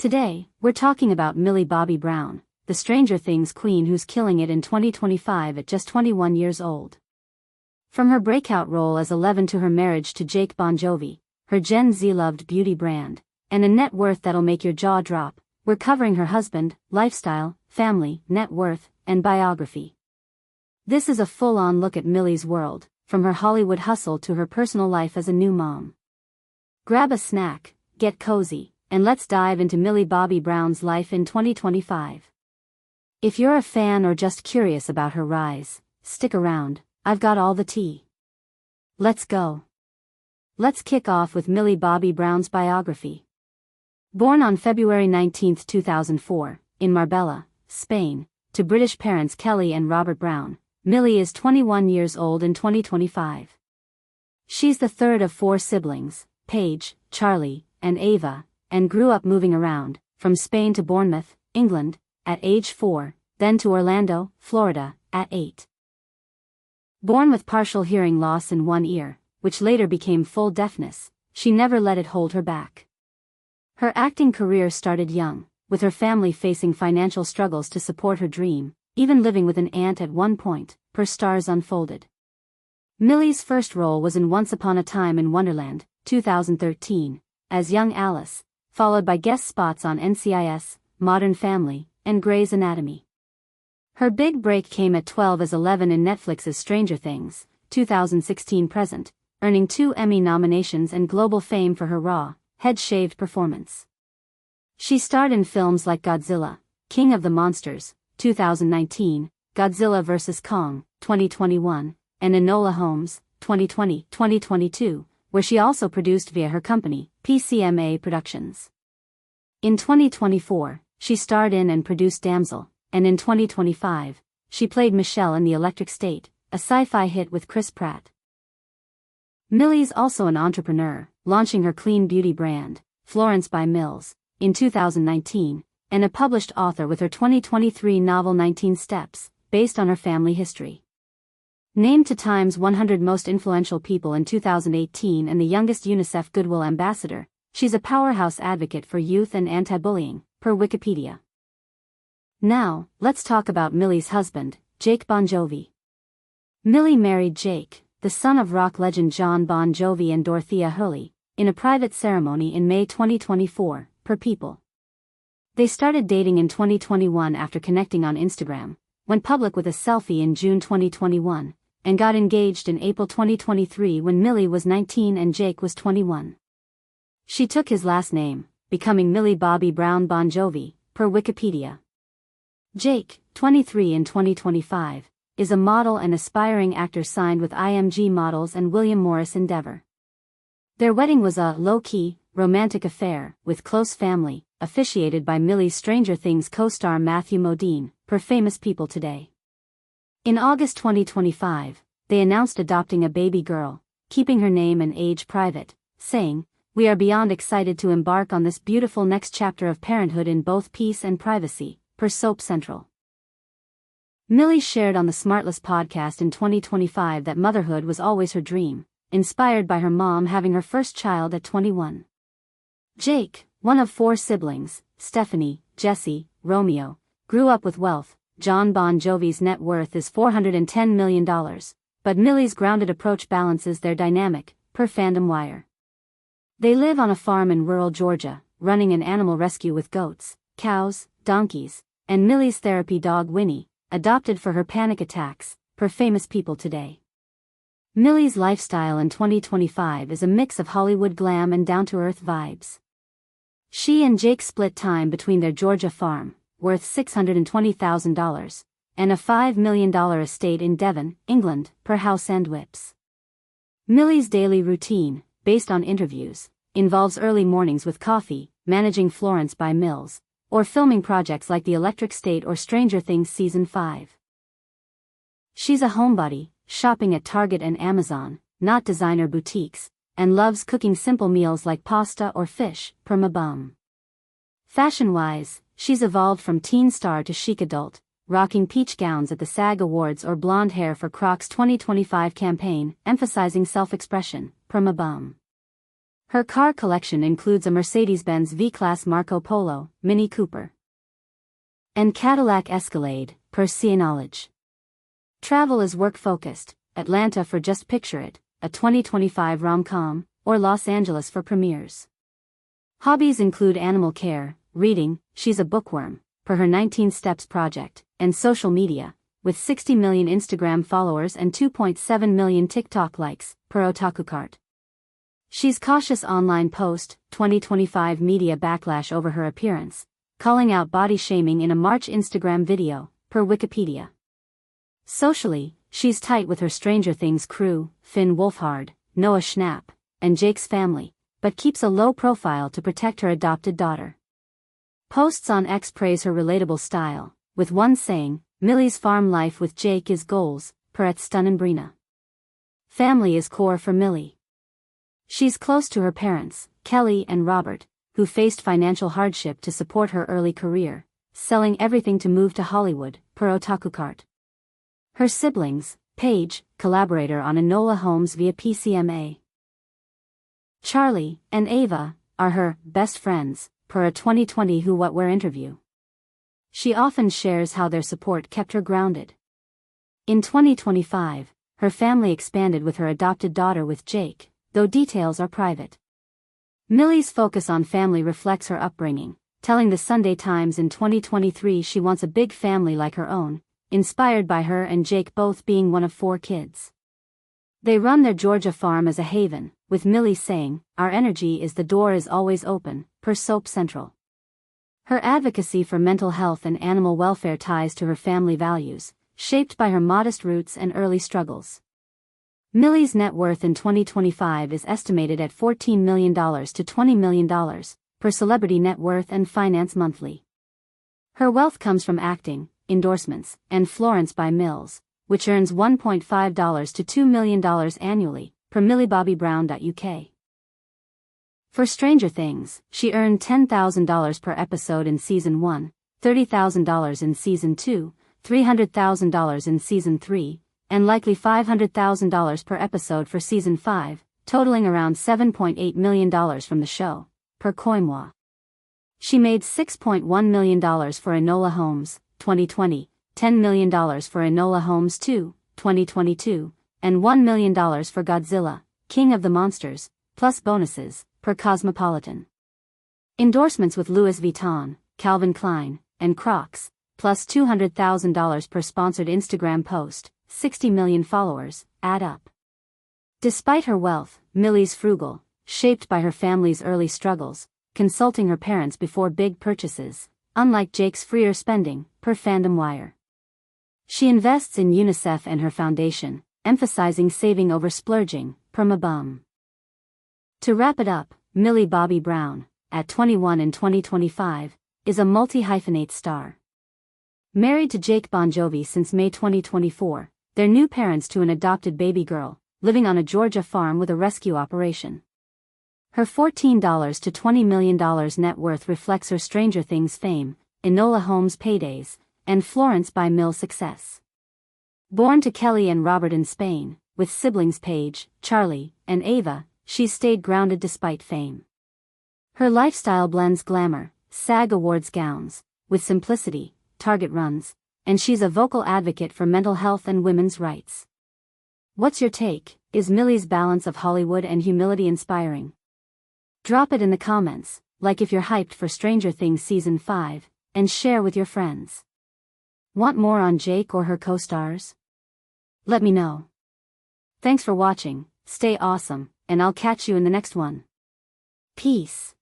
Today, we're talking about Millie Bobby Brown, the Stranger Things queen who's killing it in 2025 at just 21 years old. From her breakout role as 11 to her marriage to Jake Bongiovi, her Gen Z-loved beauty brand, and a net worth that'll make your jaw drop, we're covering her husband, lifestyle, family, net worth, and biography. This is a full-on look at Millie's world, from her Hollywood hustle to her personal life as a new mom. Grab a snack, get cozy, and let's dive into Millie Bobby Brown's life in 2025. If you're a fan or just curious about her rise, stick around, I've got all the tea. Let's go. Let's kick off with Millie Bobby Brown's biography. Born on February 19, 2004, in Marbella, Spain, to British parents Kelly and Robert Brown, Millie is 21 years old in 2025. She's the third of four siblings, Paige, Charlie, and Ava, and grew up moving around, from Spain to Bournemouth, England, at age 4, then to Orlando, Florida, at 8. Born with partial hearing loss in one ear, which later became full deafness, she never let it hold her back. Her acting career started young, with her family facing financial struggles to support her dream, even living with an aunt at one point, per Stars Unfolded. Millie's first role was in Once Upon a Time in Wonderland, 2013, as young Alice, followed by guest spots on NCIS, Modern Family, and Grey's Anatomy. Her big break came at 12 as 11 in Netflix's Stranger Things, 2016 present, earning 2 Emmy nominations and global fame for her raw, head-shaved performance. She starred in films like Godzilla, King of the Monsters, 2019, Godzilla vs. Kong, 2021, and Enola Holmes, 2020-2022, where she also produced via her company, PCMA Productions. In 2024, she starred in and produced Damsel, and in 2025, she played Michelle in The Electric State, a sci-fi hit with Chris Pratt. Millie's also an entrepreneur, launching her clean beauty brand, Florence by Mills, in 2019, and a published author with her 2023 novel 19 Steps, based on her family history. Named to Time's 100 Most Influential People in 2018 and the youngest UNICEF Goodwill Ambassador, she's a powerhouse advocate for youth and anti-bullying, per Wikipedia. Now, let's talk about Millie's husband, Jake Bongiovi. Millie married Jake, the son of rock legend John Bon Jovi and Dorothea Hurley, in a private ceremony in May 2024, per People. They started dating in 2021 after connecting on Instagram, went public with a selfie in June 2021, and got engaged in April 2023 when Millie was 19 and Jake was 21. She took his last name, becoming Millie Bobby Brown Bongiovi, per Wikipedia. Jake, 23 in 2025, is a model and aspiring actor signed with IMG Models and William Morris Endeavor. Their wedding was a low-key, romantic affair, with close family, officiated by Millie's Stranger Things co-star Matthew Modine, per Famous People Today. In August 2025, they announced adopting a baby girl, keeping her name and age private, saying, "We are beyond excited to embark on this beautiful next chapter of parenthood in both peace and privacy," per Soap Central. Millie shared on the Smartless podcast in 2025 that motherhood was always her dream, inspired by her mom having her first child at 21. Jake, one of 4 siblings, Stephanie, Jesse, Romeo, grew up with wealth. John Bon Jovi's net worth is $410 million, but Millie's grounded approach balances their dynamic, per Fandom Wire. They live on a farm in rural Georgia, running an animal rescue with goats, cows, donkeys, and Millie's therapy dog Winnie, adopted for her panic attacks, per Famous People Today. Millie's lifestyle in 2025 is a mix of Hollywood glam and down-to-earth vibes. She and Jake split time between their Georgia farm, worth $620,000, and a $5 million estate in Devon, England, per House and Whips. Millie's daily routine, based on interviews, involves early mornings with coffee, managing Florence by Mills, or filming projects like The Electric State or Stranger Things Season 5. She's a homebody, shopping at Target and Amazon, not designer boutiques, and loves cooking simple meals like pasta or fish, per Mabum. Fashion-wise, she's evolved from teen star to chic adult, rocking peach gowns at the SAG Awards or blonde hair for Crocs' 2025 campaign, emphasizing self-expression, per Mabum. Her car collection includes a Mercedes-Benz V-Class Marco Polo, Mini Cooper, and Cadillac Escalade, per sea knowledge. Travel is work-focused, Atlanta for Just Picture It, a 2025 rom-com, or Los Angeles for premieres. Hobbies include animal care, reading, she's a bookworm, per her 19 Steps project, and social media, with 60 million Instagram followers and 2.7 million TikTok likes, per OtakuCart. She's cautious online post, 2025 media backlash over her appearance, calling out body shaming in a March Instagram video, per Wikipedia. Socially, she's tight with her Stranger Things crew, Finn Wolfhard, Noah Schnapp, and Jake's family, but keeps a low profile to protect her adopted daughter. Posts on X praise her relatable style, with one saying, Millie's farm life with Jake is goals, per @Stunninbrina. Family is core for Millie. She's close to her parents, Kelly and Robert, who faced financial hardship to support her early career, selling everything to move to Hollywood, per OtakuCart. Her siblings, Paige, collaborator on Enola Holmes via PCMA, Charlie, and Ava, are her best friends, per a 2020 Who What Wear interview. She often shares how their support kept her grounded. In 2025, her family expanded with her adopted daughter with Jake, though details are private. Millie's focus on family reflects her upbringing, telling the Sunday Times in 2023 she wants a big family like her own, inspired by her and Jake both being one of 4 kids. They run their Georgia farm as a haven, with Millie saying, "Our energy is the door is always open," per Soap Central. Her advocacy for mental health and animal welfare ties to her family values, shaped by her modest roots and early struggles. Millie's net worth in 2025 is estimated at $14 million to $20 million, per Celebrity Net Worth and Finance Monthly. Her wealth comes from acting, endorsements, and Florence by Mills, which earns $1.5 to $2 million annually, per MillieBobbyBrown.uk. For Stranger Things, she earned $10,000 per episode in Season 1, $30,000 in Season 2, $300,000 in Season 3, and likely $500,000 per episode for Season 5, totaling around $7.8 million from the show, per Koimwa. She made $6.1 million for Enola Holmes, 2020, $10 million for Enola Holmes 2, 2022, and $1 million for Godzilla, King of the Monsters, plus bonuses, per Cosmopolitan. Endorsements with Louis Vuitton, Calvin Klein, and Crocs, plus $200,000 per sponsored Instagram post, 60 million followers, add up. Despite her wealth, Millie's frugal, shaped by her family's early struggles, consulting her parents before big purchases, unlike Jake's freer spending, per Fandom Wire. She invests in UNICEF and her foundation, emphasizing saving over splurging, per Mabum. To wrap it up, Millie Bobby Brown, at 21 in 2025, is a multi-hyphenate star. Married to Jake Bongiovi since May 2024, they're new parents to an adopted baby girl, living on a Georgia farm with a rescue operation. Her $14 to $20 million net worth reflects her Stranger Things fame, Enola Holmes paydays, and Florence by Mills success. Born to Kelly and Robert in Spain, with siblings Paige, Charlie, and Ava, she's stayed grounded despite fame. Her lifestyle blends glamour, SAG Awards gowns, with simplicity, Target runs, and she's a vocal advocate for mental health and women's rights. What's your take? Is Millie's balance of Hollywood and humility inspiring? Drop it in the comments, like if you're hyped for Stranger Things Season 5, and share with your friends. Want more on Jake or her co-stars? Let me know. Thanks for watching, stay awesome, and I'll catch you in the next one. Peace.